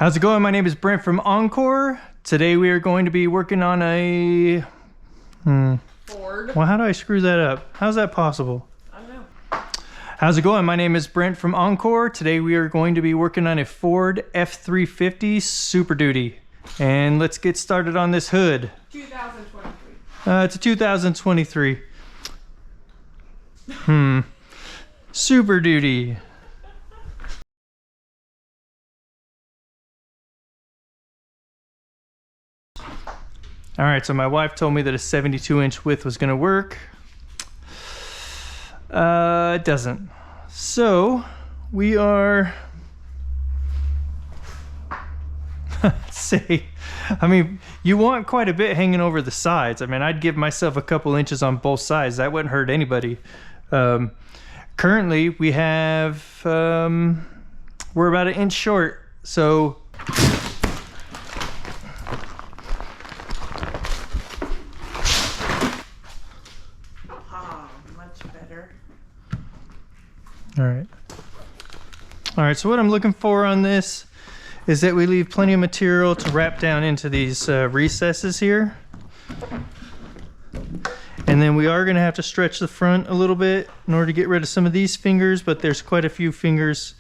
How's it going? My name is Brent from ENCORE. Today we are going to be working on a... Ford. Well, how do I screw that up? How's that possible? I don't know. How's it going? My name is Brent from ENCORE. Today we are going to be working on a Ford F350 Super Duty. And let's get started on this hood. 2023. It's a 2023. Super Duty. All right, so my wife told me that a 72-inch width was gonna work. It doesn't. So we are, I mean, you want quite a bit hanging over the sides. I mean, I'd give myself a couple inches on both sides. That wouldn't hurt anybody. Currently we have, we're about an inch short. So All right, so what I'm looking for on this is that we leave plenty of material to wrap down into these recesses here. And then we are gonna have to stretch the front a little bit in order to get rid of some of these fingers, but there's quite a few fingers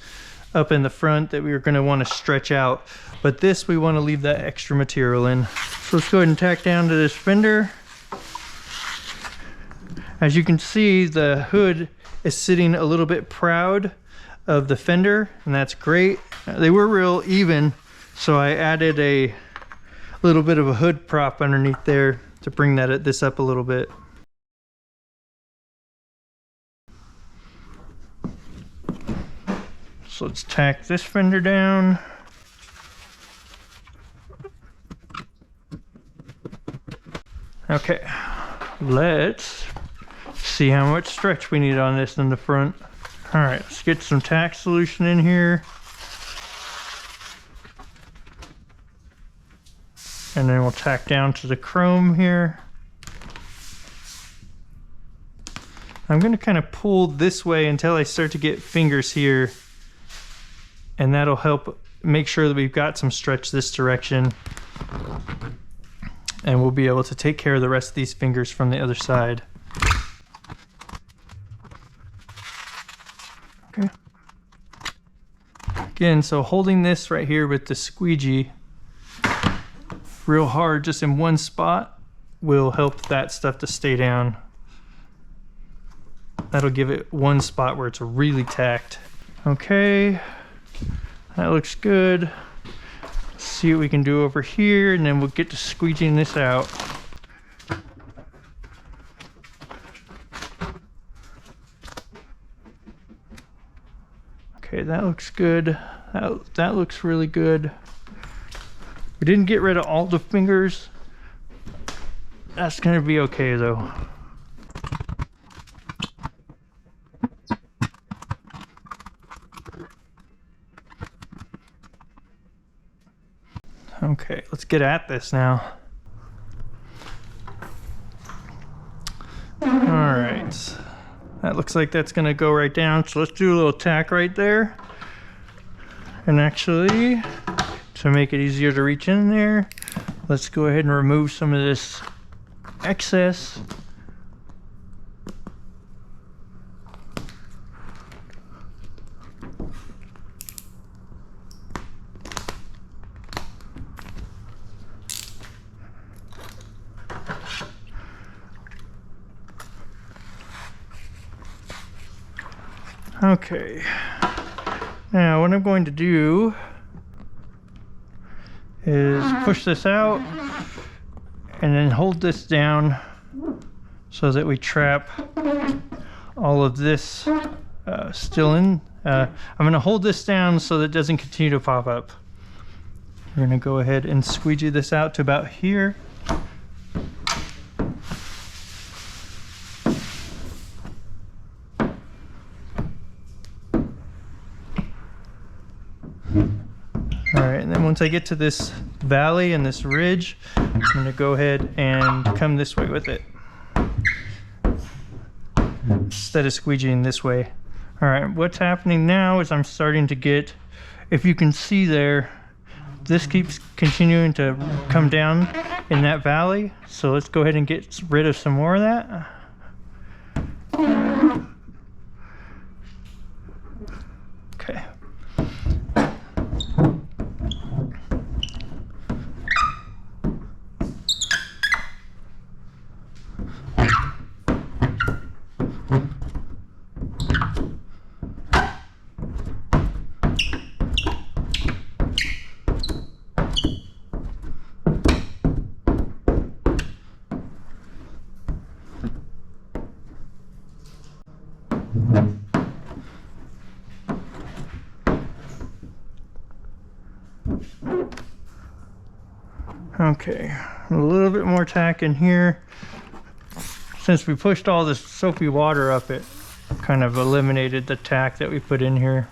up in the front that we're gonna wanna stretch out. But this, we wanna leave that extra material in. So let's go ahead and tack down to this fender. As you can see, the hood is sitting a little bit proud of the fender, and that's great. They were real even, so I added a little bit of a hood prop underneath there to bring this up a little bit. So let's tack this fender down. Okay, let's see how much stretch we need on this in the front. All right, let's get some tack solution in here. And then we'll tack down to the chrome here. I'm gonna kind of pull this way until I start to get fingers here. And that'll help make sure that we've got some stretch this direction. And we'll be able to take care of the rest of these fingers from the other side. Okay. Again, so holding this right here with the squeegee real hard just in one spot will help that stuff to stay down. That'll give it one spot where it's really tacked. Okay, that looks good. Let's see what we can do over here, and then we'll get to squeegeeing this out. Okay, that looks good. That looks really good. We didn't get rid of all the fingers. That's gonna be okay though. Okay, let's get at this now. All right. That looks like that's gonna go right down. So let's do a little tack right there. And actually, to make it easier to reach in there, let's go ahead and remove some of this excess. Okay, now what I'm going to do is push this out and then hold this down so that we trap all of this still in. I'm going to hold this down so that it doesn't continue to pop up. We're going to go ahead and squeegee this out to about here. All right, and then once I get to this valley and this ridge, I'm gonna go ahead and come this way with it instead of squeegeeing this way. All right, what's happening now is I'm starting to get, if you can see there, this keeps continuing to come down in that valley. So let's go ahead and get rid of some more of that. Okay. Okay, a little bit more tack in here. Since we pushed all this soapy water up, it kind of eliminated the tack that we put in here.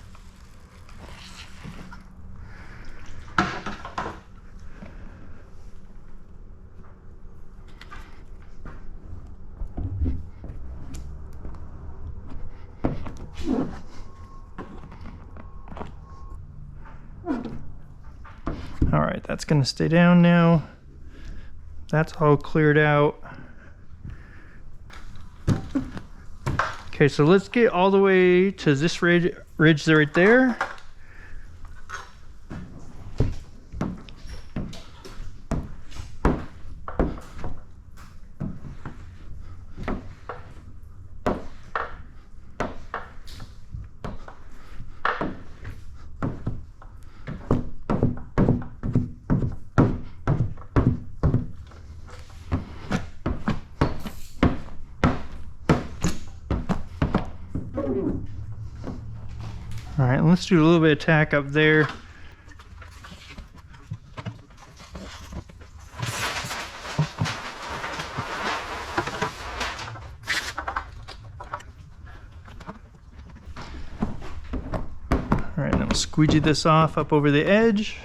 All right, that's gonna stay down now. That's all cleared out. Okay, so let's get all the way to this ridge right there. All right, let's do a little bit of tack up there. All right, then we'll squeegee this off up over the edge.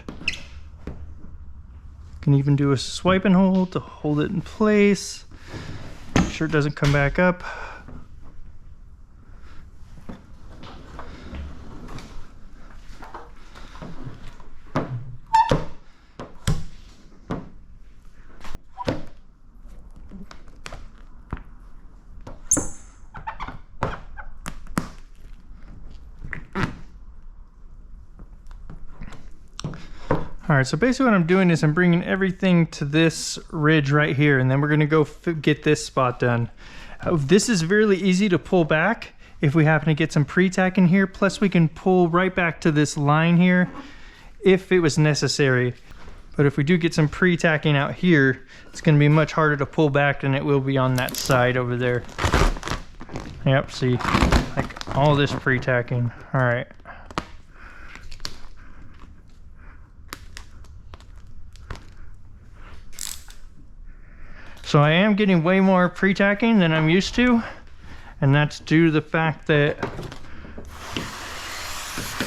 Can even do a swipe and hold to hold it in place. Make sure it doesn't come back up. All right, so basically what I'm doing is I'm bringing everything to this ridge right here, and then we're gonna go get this spot done. This is really easy to pull back if we happen to get some pre-tack in here, plus we can pull right back to this line here if it was necessary. But if we do get some pre-tacking out here, it's gonna be much harder to pull back than it will be on that side over there. Yep, see, like all this pre-tacking. All right. So I am getting way more pre-tacking than I'm used to, and that's due to the fact that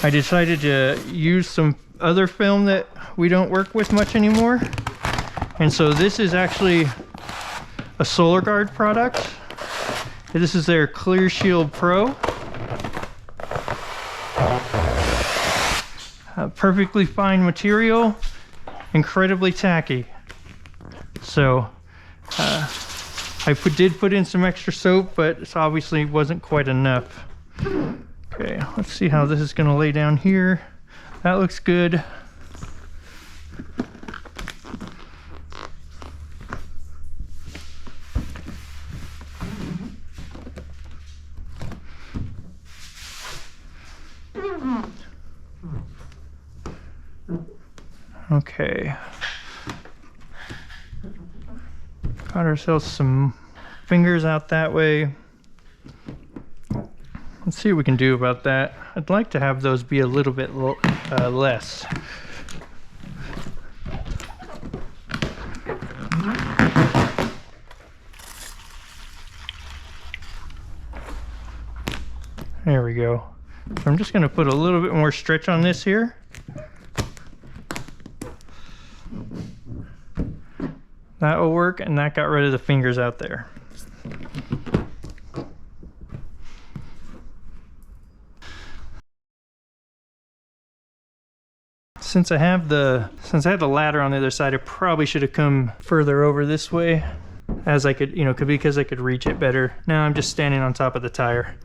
I decided to use some other film that we don't work with much anymore. And so this is actually a Solar Guard product. This is their Clear Shield Pro. Perfectly fine material, incredibly tacky. So I did put in some extra soap, but it obviously wasn't quite enough. Okay, let's see how this is going to lay down here. That looks good. Okay. Got ourselves some fingers out that way. Let's see what we can do about that. I'd like to have those be a little bit less. There we go. So I'm just going to put a little bit more stretch on this here. That will work, and that got rid of the fingers out there. Since I had the ladder on the other side, I probably should have come further over this way, as I could, you know, because I could reach it better. Now I'm just standing on top of the tire.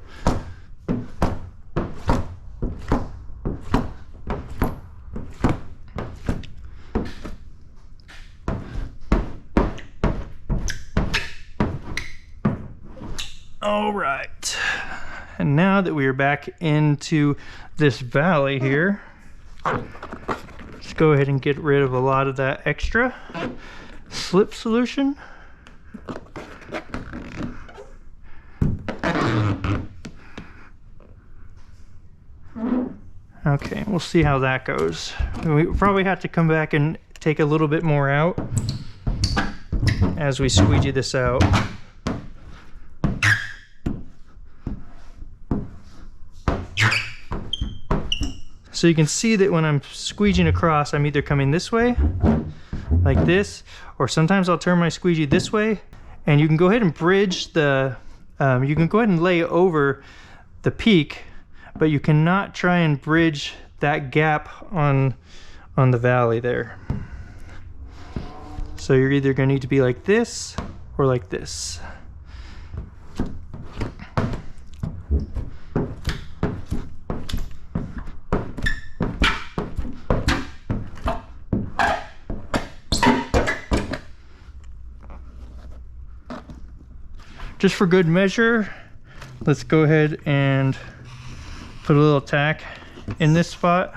All right, and now that we are back into this valley here, let's go ahead and get rid of a lot of that extra slip solution. Okay, we'll see how that goes. We probably have to come back and take a little bit more out as we squeegee this out. So you can see that when I'm squeegeeing across, I'm either coming this way, like this, or sometimes I'll turn my squeegee this way, and you can go ahead and bridge the, you can go ahead and lay over the peak, but you cannot try and bridge that gap on the valley there. So you're either going to need to be like this or like this. Just for good measure, let's go ahead and put a little tack in this spot.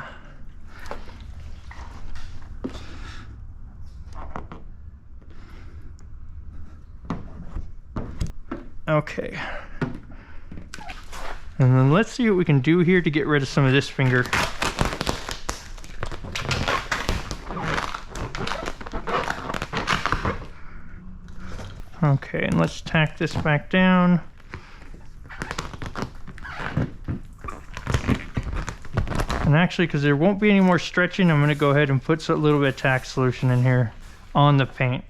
Okay. And then let's see what we can do here to get rid of some of this finger. Okay, and let's tack this back down. And actually, because there won't be any more stretching, I'm going to go ahead and put a little bit of tack solution in here on the paint.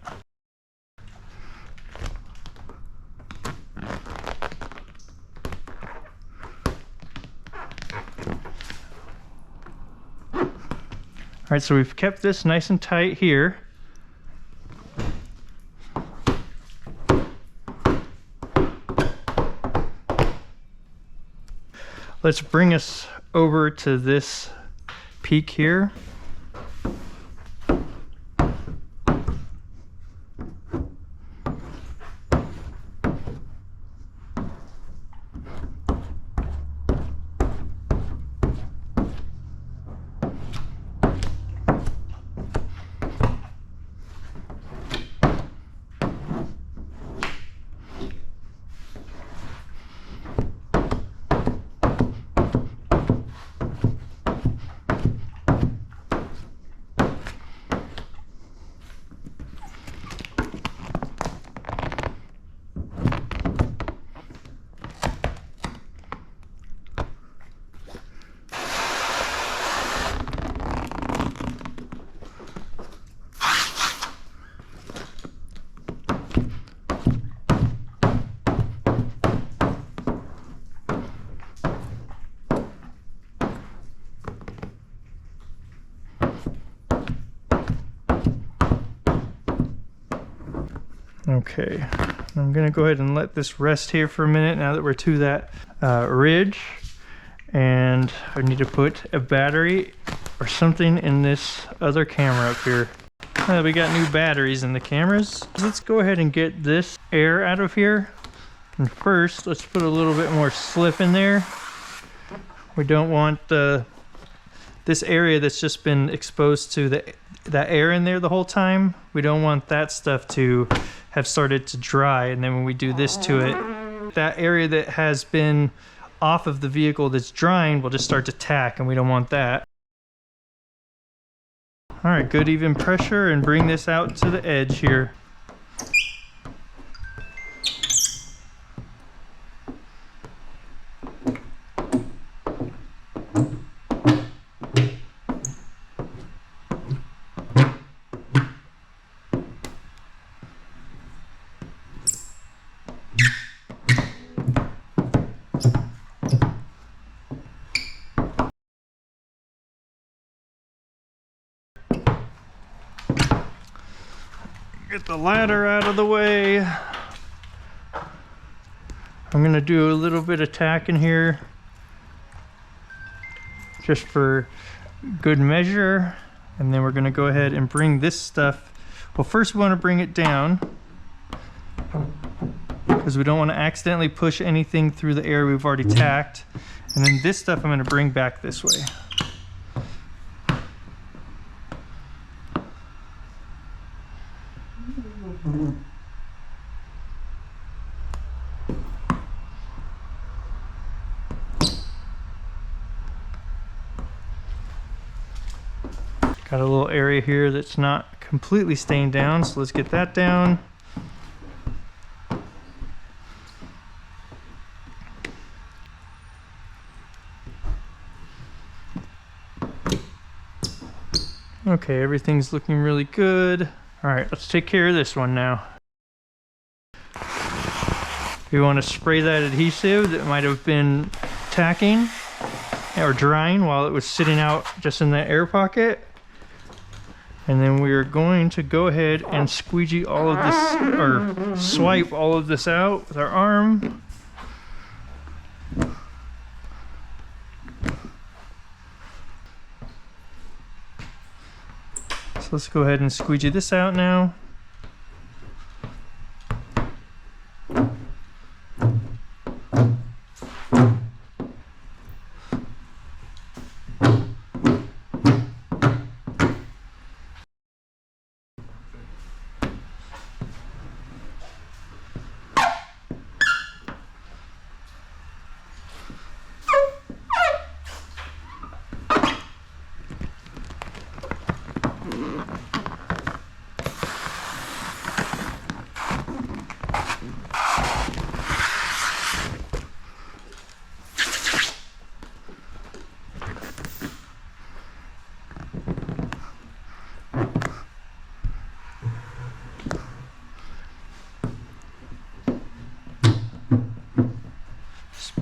All right, so we've kept this nice and tight here. Let's bring us over to this peak here. Okay, I'm gonna go ahead and let this rest here for a minute now that we're to that ridge, and I need to put a battery or something in this other camera up here. We got new batteries in the cameras. Let's go ahead and get this air out of here, and first let's put a little bit more slip in there. We don't want this area that's just been exposed to that air in there the whole time. We don't want that stuff to have started to dry, and then when we do this to it, that area that has been off of the vehicle that's drying will just start to tack, and we don't want that. All right, good even pressure, and bring this out to the edge here. Get the ladder out of the way. I'm gonna do a little bit of tack in here just for good measure, and then we're gonna go ahead and bring this stuff. Well, first we want to bring it down because we don't want to accidentally push anything through the area we've already tacked. And then this stuff I'm going to bring back this way. Got a little area here that's not completely stained down, so let's get that down. Okay, everything's looking really good. All right, let's take care of this one now. We want to spray that adhesive that might have been tacking or drying while it was sitting out just in that air pocket. And then we are going to go ahead and squeegee all of this, or swipe all of this out with our arm. So let's go ahead and squeegee this out now.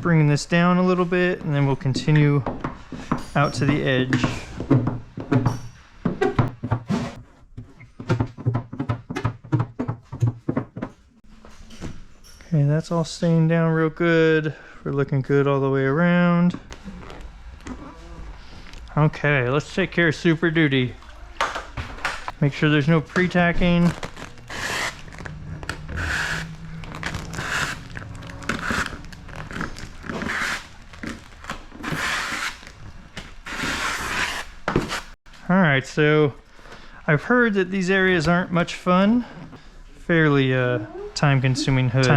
Bringing this down a little bit, and then we'll continue out to the edge. Okay, that's all staying down real good. We're looking good all the way around. Okay, let's take care of Super Duty. Make sure there's no pre-tacking. Alright, so I've heard that these areas aren't much fun. Fairly time-consuming hood.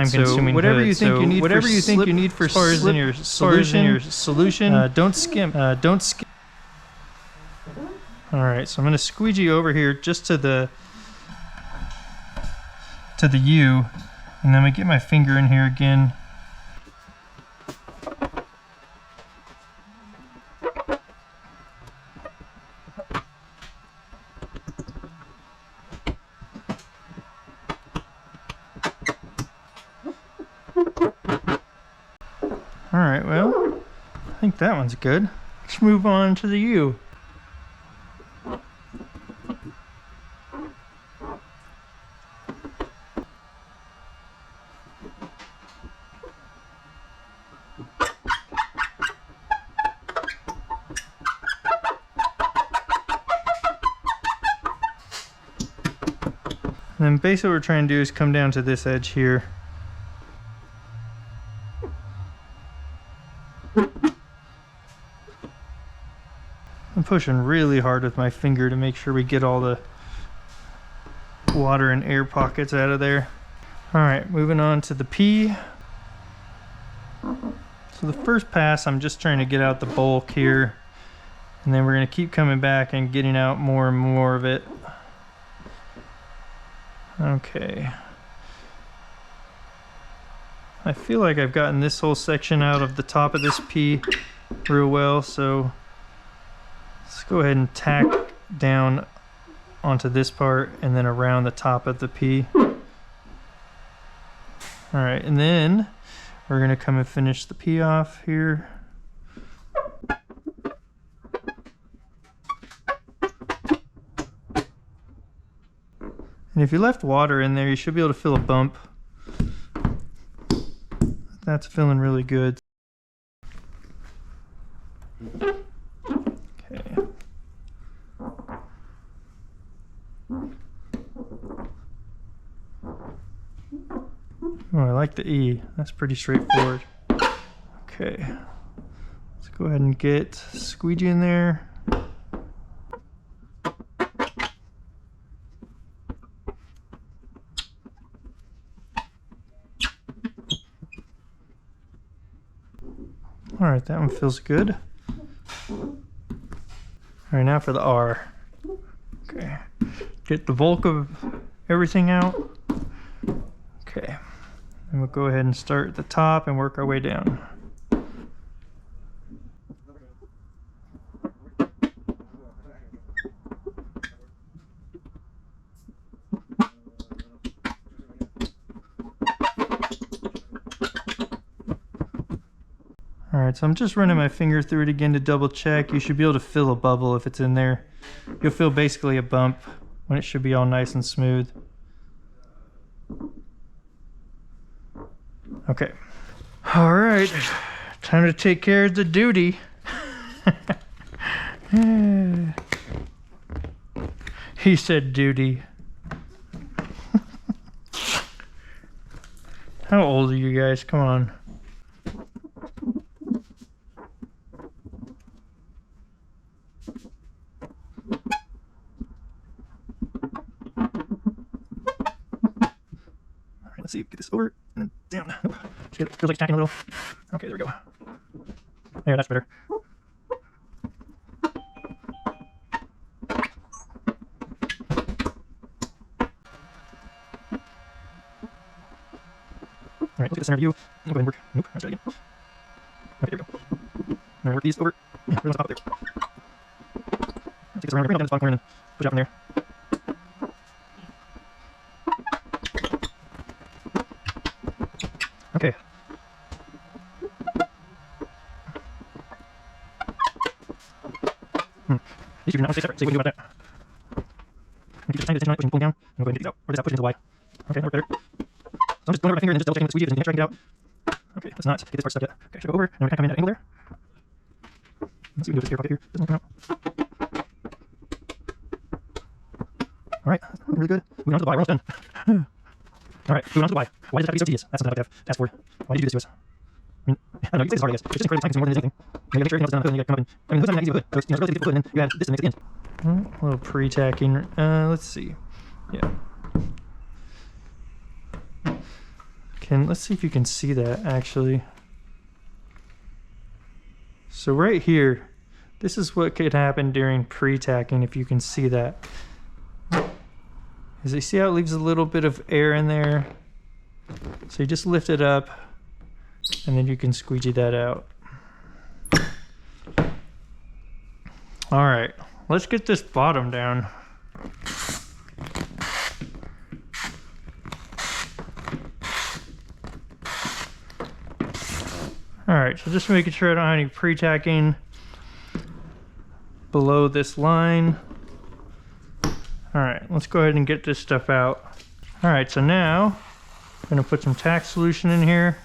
Whatever you think you need for as far as in your solution, don't skimp. Don't skimp. Alright, so I'm going to squeegee over here just to the U, and then we get my finger in here again. Alright, well, I think that one's good. Let's move on to the U. And then basically what we're trying to do is come down to this edge here. I'm pushing really hard with my finger to make sure we get all the water and air pockets out of there. Alright, moving on to the P. So the first pass, I'm just trying to get out the bulk here, and then we're going to keep coming back and getting out more and more of it. Okay. I feel like I've gotten this whole section out of the top of this P real well, so let's go ahead and tack down onto this part and then around the top of the P. Alright, and then we're going to come and finish the P off here. And if you left water in there, you should be able to fill a bump. That's filling really good. Okay. Oh, I like the E. That's pretty straightforward. Okay. Let's go ahead and get squeegee in there. All right, that one feels good. All right, now for the R. Okay. Get the bulk of everything out. Okay. And we'll go ahead and start at the top and work our way down. Alright, so I'm just running my finger through it again to double check. You should be able to feel a bubble if it's in there. You'll feel basically a bump when it should be all nice and smooth. Okay. Alright, time to take care of the duty. He said duty. How old are you guys? Come on. Let's see, get this over and then down. It feels like it's tacking a little. Okay, there we go. There, that's better. Alright, let's get the center view. Go ahead and work. Nope, let's try it again. Okay, there we go. Now work these over. Yeah, we're on top there. Take this around, bring it down to the bottom corner and then push it out from there. Okay. These two do not want to stay separate, so what do you do about that? Keep just tiny bit of tension on it, pushing, pulling down, and go ahead and get these out. Or just push it into the Y. Okay, that worked better. So I'm just going over my finger and then just double checking the squeegee and try to get it out. Okay, let's not get this part stuck yet. Okay, should go over, and we're kind of coming at an angle there. Let's see if we can do this air pocket here. Doesn't come out. Alright, really good. Moving on to the Y, we're almost done. Alright, moving on to the Y. Why does it have to be so tedious? That's something I'd have to ask for. Why did you do this to us? I mean, I don't know, you can say this is hard, I guess. It's just incredibly time consuming more than anything. You gotta make sure everything else is done on the hood, and you gotta come up and, I mean, the hood's not even that easy to put. So it's, relatively difficult to put, and then you add this to the mix at the end. A little pre-tacking. Let's see. Yeah. Let's see if you can see that actually. So right here, this is what could happen during pre-tacking if you can see that. As you see how it leaves a little bit of air in there. So you just lift it up and then you can squeegee that out. All right, let's get this bottom down. All right, so just making sure I don't have any pre-tacking below this line. All right, let's go ahead and get this stuff out. All right, so now I'm gonna put some tack solution in here.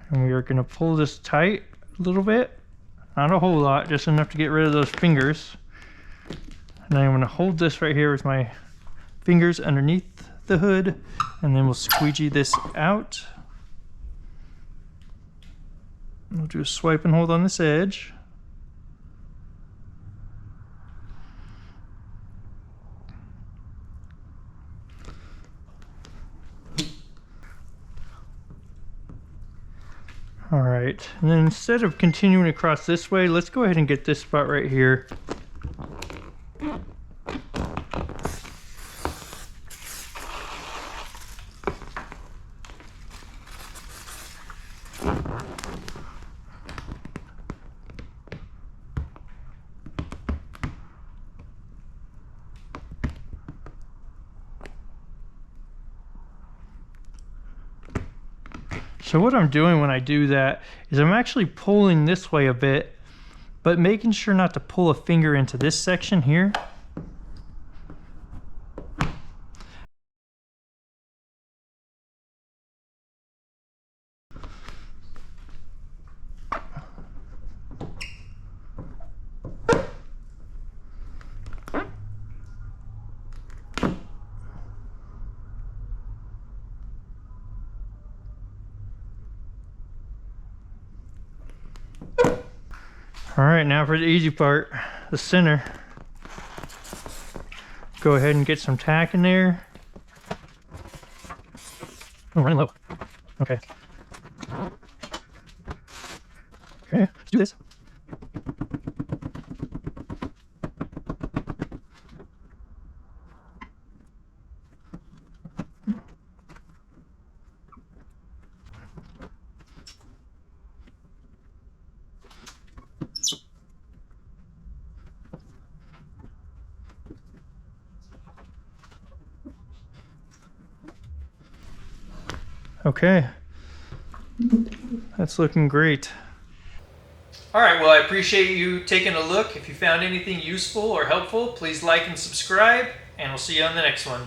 And we are gonna pull this tight a little bit. Not a whole lot, just enough to get rid of those fingers. And then I'm gonna hold this right here with my fingers underneath the hood, and then we'll squeegee this out. We'll do a swipe and hold on this edge. All right, and then instead of continuing across this way, let's go ahead and get this spot right here. So what I'm doing when I do that is I'm actually pulling this way a bit but making sure not to pull a finger into this section here. All right, now for the easy part, the center. Go ahead and get some tack in there. Oh, running low. Okay. Okay, let's do this. Okay, that's looking great. All right, well, I appreciate you taking a look. If you found anything useful or helpful, please like and subscribe, and we'll see you on the next one.